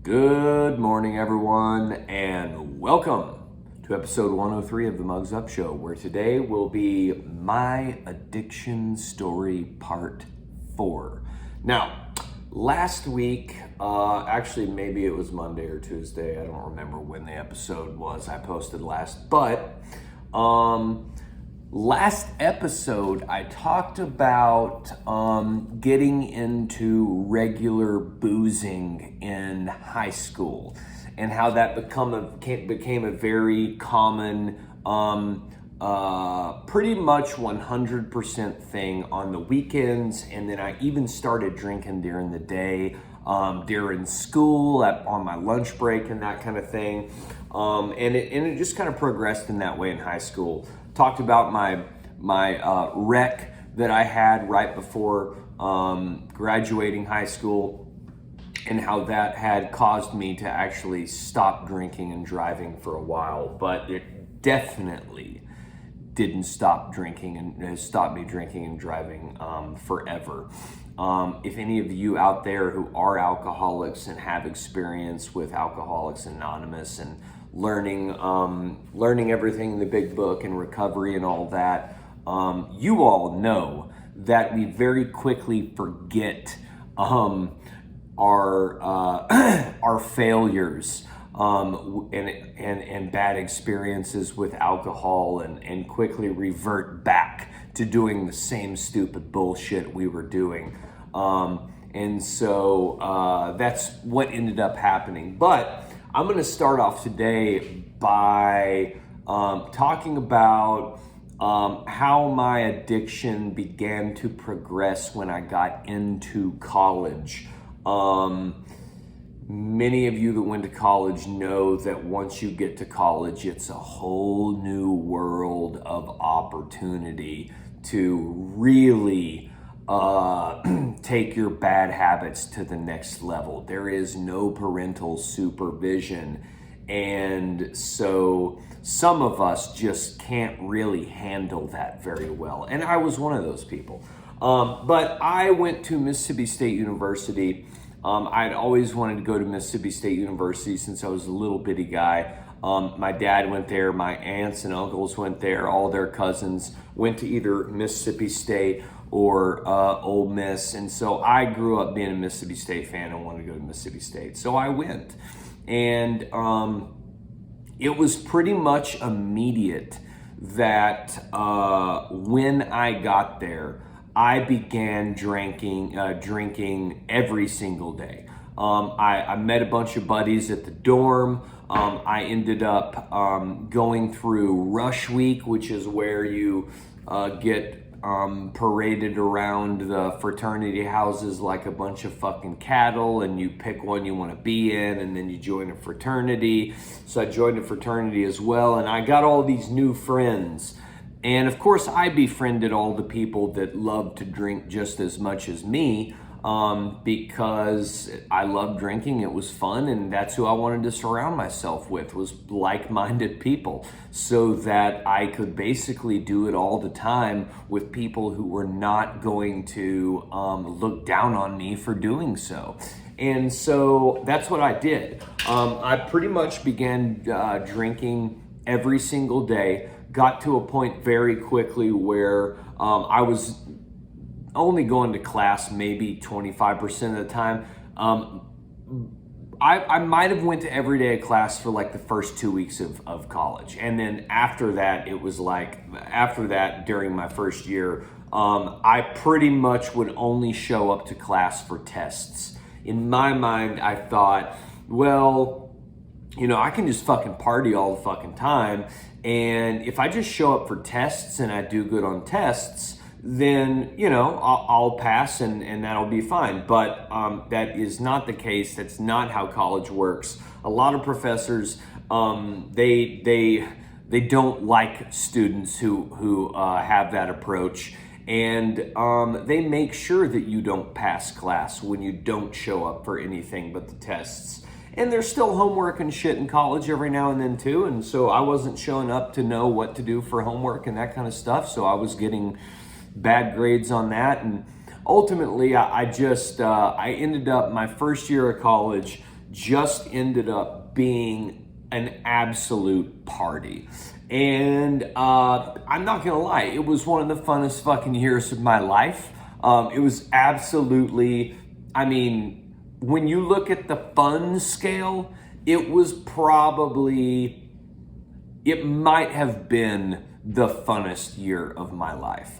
Good morning, everyone, and welcome to episode 103 of the Mugs Up Show, where today will be my addiction story part 4. Now, last week, actually maybe it was Monday or Tuesday, I don't remember when the episode was I posted last, but last episode, I talked about getting into regular boozing in high school and how that became a very common, pretty much 100% thing on the weekends. And then I even started drinking during the day, during school, on my lunch break and that kind of thing. And it just kind of progressed in that way in high school. Talked about my wreck that I had right before graduating high school and how that had caused me to actually stop drinking and driving for a while, but it definitely didn't stop drinking and stop me drinking and driving forever. If any of you out there who are alcoholics and have experience with Alcoholics Anonymous and learning everything in the big book and recovery and all that, you all know that we very quickly forget our failures and bad experiences with alcohol and quickly revert back to doing the same stupid bullshit we were doing. And so that's what ended up happening. But I'm going to start off today by talking about how my addiction began to progress when I got into college. Many of you that went to college know that once you get to college, it's a whole new world of opportunity to really take your bad habits to the next level. There is no parental supervision. And so some of us just can't really handle that very well. And I was one of those people. But I went to Mississippi State University. I'd always wanted to go to Mississippi State University since I was a little bitty guy. My dad went there, my aunts and uncles went there, all their cousins went to either Mississippi State or Ole Miss. And so I grew up being a Mississippi State fan and wanted to go to Mississippi State. So I went. And it was pretty much immediate that when I got there, I began drinking every single day. I met a bunch of buddies at the dorm. I ended up going through Rush Week, which is where you get paraded around the fraternity houses like a bunch of fucking cattle, and you pick one you want to be in, and then you join a fraternity. So I joined a fraternity as well, and I got all these new friends. And of course, I befriended all the people that loved to drink just as much as me, because I loved drinking. It was fun, and that's who I wanted to surround myself with, was like-minded people, so that I could basically do it all the time with people who were not going to look down on me for doing so. And so that's what I did. I pretty much began drinking every single day. Got to a point very quickly where I was only going to class maybe 25% of the time. I might have went to every day of class for like the first 2 weeks of college. And then after that, it was like, after that, during my first year, I pretty much would only show up to class for tests. In my mind, I thought, well, you know, I can just fucking party all the fucking time. And if I just show up for tests and I do good on tests, then, you know, I'll pass and that'll be fine. But that is not the case. That's not how college works. A lot of professors, they don't like students who have that approach. And they make sure that you don't pass class when you don't show up for anything but the tests. And there's still homework and shit in college every now and then too. And so I wasn't showing up to know what to do for homework and that kind of stuff. So I was getting bad grades on that. And ultimately I ended up my first year of college just ended up being an absolute party. And I'm not gonna lie, it was one of the funnest fucking years of my life. It was absolutely, I mean, when you look at the fun scale, it was probably, it might have been the funnest year of my life.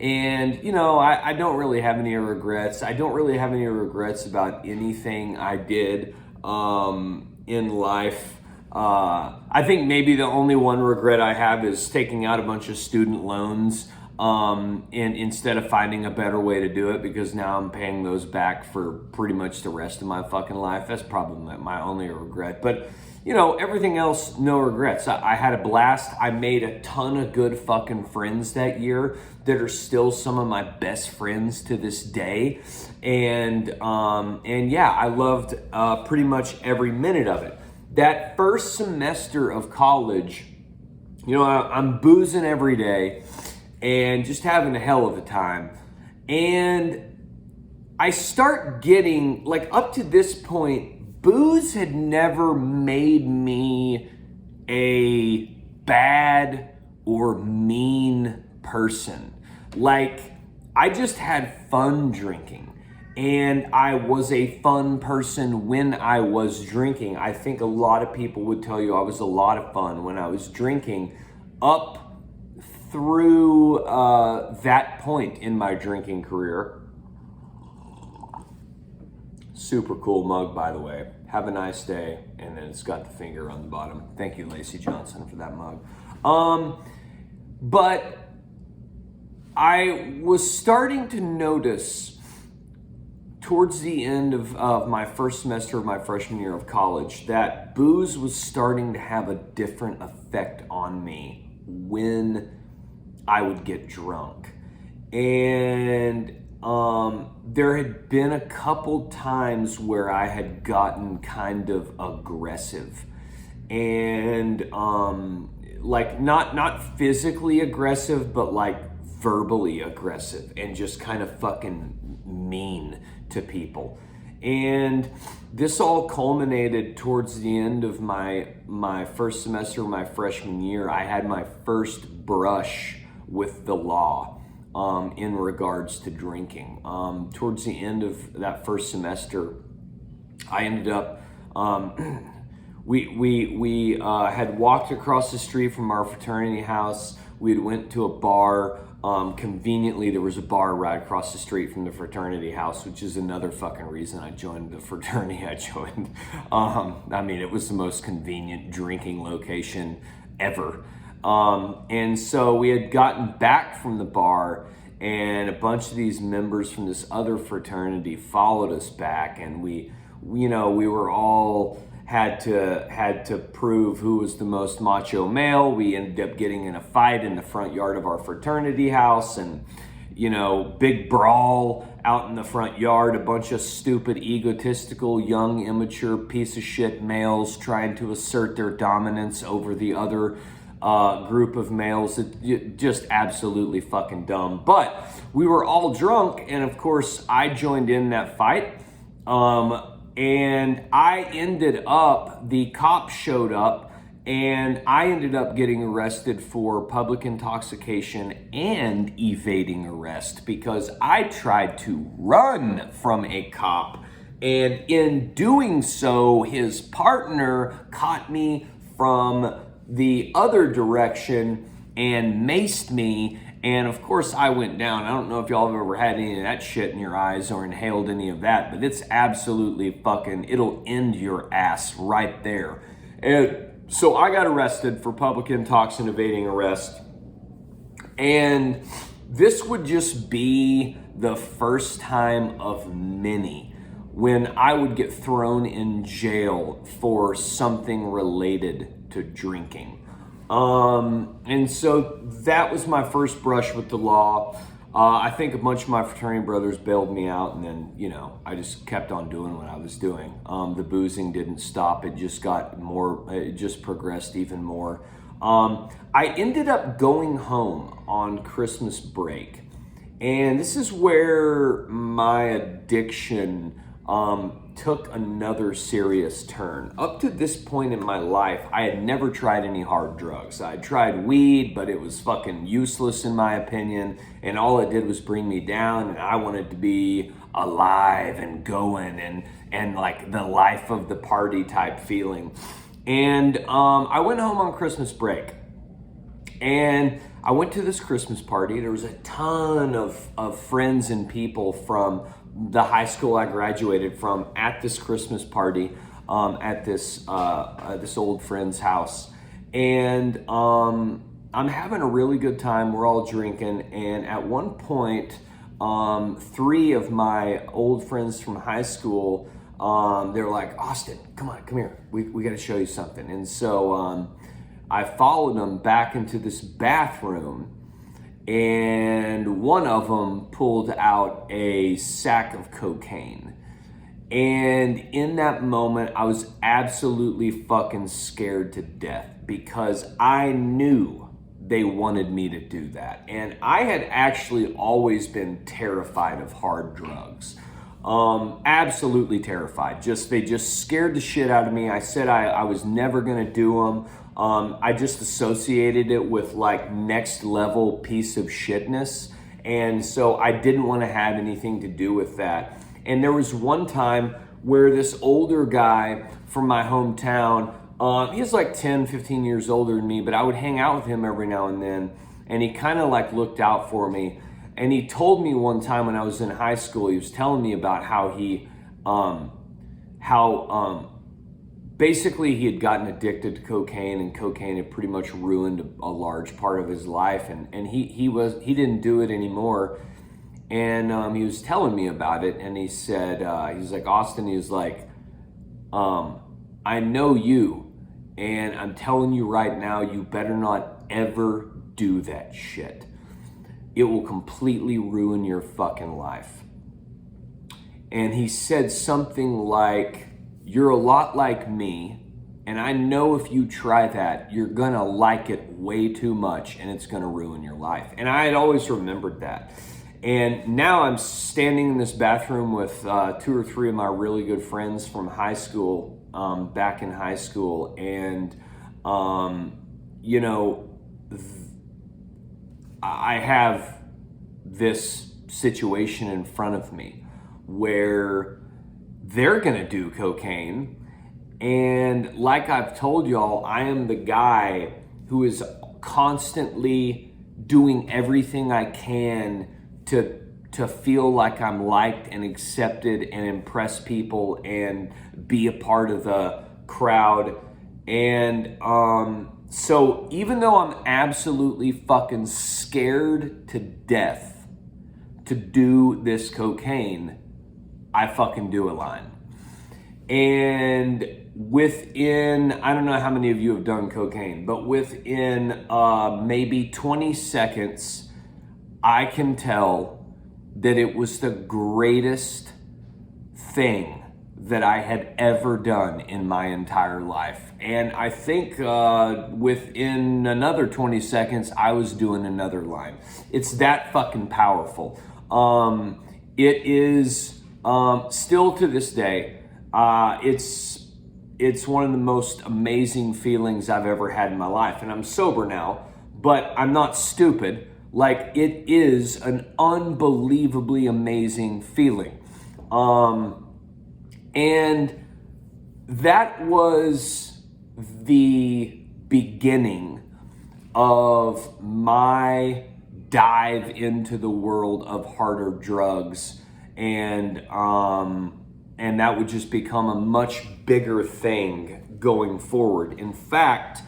And you know, I don't really have any regrets. I don't really have any regrets about anything I did in life. I think maybe the only one regret I have is taking out a bunch of student loans and instead of finding a better way to do it, because now I'm paying those back for pretty much the rest of my fucking life. That's probably my only regret. But you know, everything else, no regrets. I had a blast. I made a ton of good fucking friends that year that are still some of my best friends to this day. And yeah, I loved pretty much every minute of it. That first semester of college, you know, I'm boozing every day and just having a hell of a time. And I start getting, like, up to this point, booze had never made me a bad or mean person. Like, I just had fun drinking. And I was a fun person when I was drinking. I think a lot of people would tell you I was a lot of fun when I was drinking up through that point in my drinking career. Super cool mug, by the way. Have a nice day. And then it's got the finger on the bottom. Thank you, Lacey Johnson, for that mug. But I was starting to notice towards the end of my first semester of my freshman year of college that booze was starting to have a different effect on me when I would get drunk. And there had been a couple times where I had gotten kind of aggressive. And like not physically aggressive, but like verbally aggressive and just kind of fucking mean to people. And this all culminated towards the end of my first semester of my freshman year. I had my first brush with the law in regards to drinking. Towards the end of that first semester, I ended up we had walked across the street from our fraternity house. We had went to a bar. Conveniently, there was a bar right across the street from the fraternity house, which is another fucking reason I joined the fraternity I joined. I mean, it was the most convenient drinking location ever. And so we had gotten back from the bar, and a bunch of these members from this other fraternity followed us back, and we were all had to prove who was the most macho male. We ended up getting in a fight in the front yard of our fraternity house, and big brawl out in the front yard. A bunch of stupid, egotistical, young, immature piece of shit males trying to assert their dominance over the other group of males. It just absolutely fucking dumb. But we were all drunk, and of course I joined in that fight. And I ended up, the cops showed up, and I ended up getting arrested for public intoxication and evading arrest because I tried to run from a cop. And in doing so, his partner caught me from the other direction and maced me. And of course I went down. I don't know if y'all have ever had any of that shit in your eyes or inhaled any of that, but it's absolutely fucking, it'll end your ass right there. And so I got arrested for public intox and evading arrest. And this would just be the first time of many when I would get thrown in jail for something related to drinking. And so that was my first brush with the law. I think a bunch of my fraternity brothers bailed me out, and then, I just kept on doing what I was doing. The boozing didn't stop. It just got more, it just progressed even more. I ended up going home on Christmas break, and this is where my addiction took another serious turn. Up to this point in my life, I had never tried any hard drugs. I tried weed, but it was fucking useless in my opinion, and all it did was bring me down, and I wanted to be alive and going and like the life of the party type feeling. And I went home on Christmas break, and I went to this Christmas party. There was a ton of friends and people from the high school I graduated from at this Christmas party at this old friend's house. And I'm having a really good time. We're all drinking. And at one point, 3 of my old friends from high school, they were like, Austin, come here. We got to show you something. And so I followed them back into this bathroom, and one of them pulled out a sack of cocaine. And in that moment, I was absolutely fucking scared to death because I knew they wanted me to do that. And I had actually always been terrified of hard drugs. Absolutely terrified. They just scared the shit out of me. I said I was never gonna do them. I just associated it with like next level piece of shitness. And so I didn't want to have anything to do with that. And there was one time where this older guy from my hometown, he was like 10, 15 years older than me, but I would hang out with him every now and then. And he kind of like looked out for me. And he told me one time when I was in high school, he was telling me about how basically he had gotten addicted to cocaine, and cocaine had pretty much ruined a large part of his life. And he didn't do it anymore. And he was telling me about it, and he said, he was like, Austin, he was like, I know you, and I'm telling you right now, you better not ever do that shit. It will completely ruin your fucking life. And he said something like, you're a lot like me, and I know if you try that, you're gonna like it way too much, and it's gonna ruin your life. And I had always remembered that. And now I'm standing in this bathroom with 2 or 3 of my really good friends from high school, back in high school. And, you know, I have this situation in front of me where they're gonna do cocaine. And like I've told y'all, I am the guy who is constantly doing everything I can to feel like I'm liked and accepted and impress people and be a part of the crowd. And so even though I'm absolutely fucking scared to death to do this cocaine, I fucking do a line. And within, I don't know how many of you have done cocaine, but within maybe 20 seconds, I can tell that it was the greatest thing that I had ever done in my entire life. And I think within another 20 seconds, I was doing another line. It's that fucking powerful. It is still to this day, it's one of the most amazing feelings I've ever had in my life. And I'm sober now, but I'm not stupid. Like, it is an unbelievably amazing feeling. And that was the beginning of my dive into the world of harder drugs. And that would just become a much bigger thing going forward. In fact,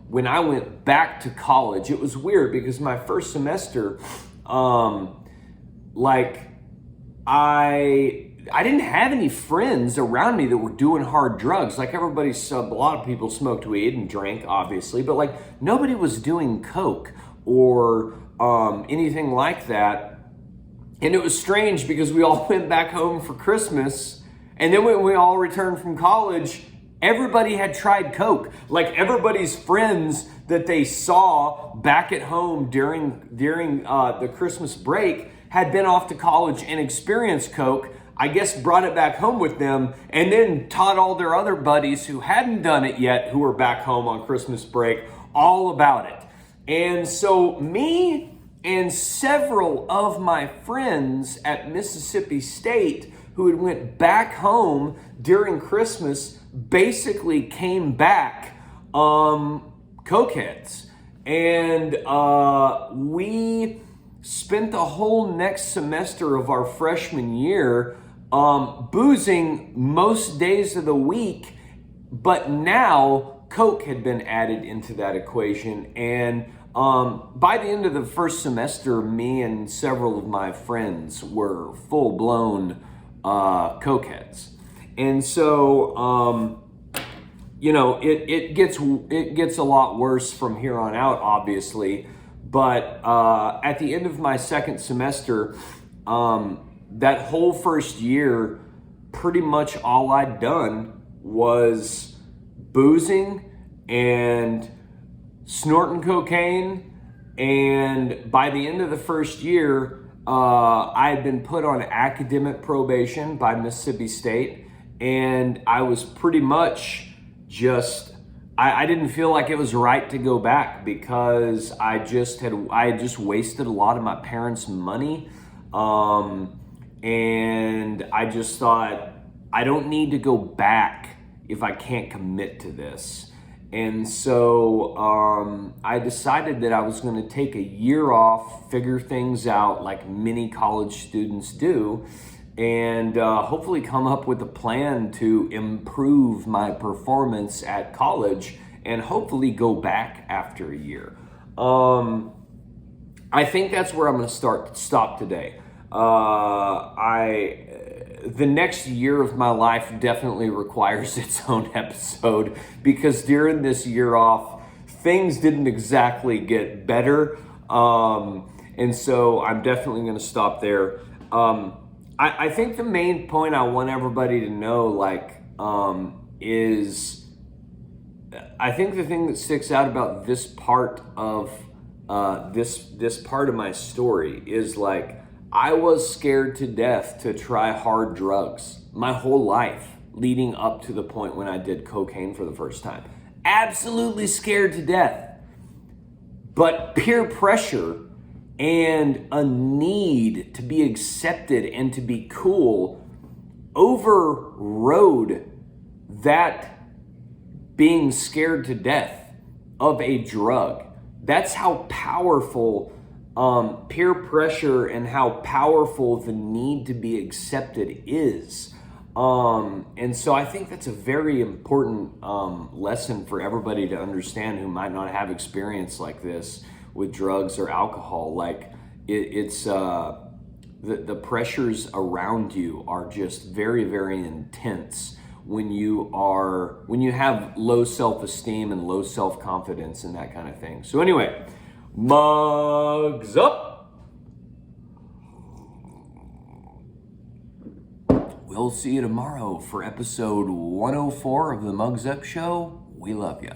when I went back to college, it was weird because my first semester, I didn't have any friends around me that were doing hard drugs. Like a lot of people smoked weed and drank, obviously, but like nobody was doing coke or anything like that. And it was strange because we all went back home for Christmas, and then when we all returned from college, everybody had tried coke. Like everybody's friends that they saw back at home during the Christmas break had been off to college and experienced coke. I guess brought it back home with them and then taught all their other buddies who hadn't done it yet, who were back home on Christmas break, all about it. And so me and several of my friends at Mississippi State who had went back home during Christmas basically came back cokeheads. And we spent the whole next semester of our freshman year boozing most days of the week, but now Coke had been added into that equation. And by the end of the first semester, me and several of my friends were full-blown cokeheads. And so, it gets a lot worse from here on out, obviously. But at the end of my second semester, that whole first year, pretty much all I'd done was boozing and snorting cocaine. And by the end of the first year, I had been put on academic probation by Mississippi State. And I was pretty much I didn't feel like it was right to go back because I had just wasted a lot of my parents' money. And I just thought, I don't need to go back if I can't commit to this. And so I decided that I was going to take a year off, figure things out like many college students do, and hopefully come up with a plan to improve my performance at college and hopefully go back after a year. I think that's where I'm going to stop today. The next year of my life definitely requires its own episode because during this year off, things didn't exactly get better. And so I'm definitely going to stop there. I think the main point I want everybody to know, is I think the thing that sticks out about this part of this part of my story is I was scared to death to try hard drugs my whole life leading up to the point when I did cocaine for the first time. Absolutely scared to death. But peer pressure and a need to be accepted and to be cool overrode that being scared to death of a drug. That's how powerful peer pressure and how powerful the need to be accepted is. And so I think that's a very important lesson for everybody to understand who might not have experience like this with drugs or alcohol. It's the pressures around you are just very, very intense when you have low self-esteem and low self-confidence and that kind of thing. So anyway, mugs up. We'll see you tomorrow for episode 104 of the Mugs Up Show. We love you.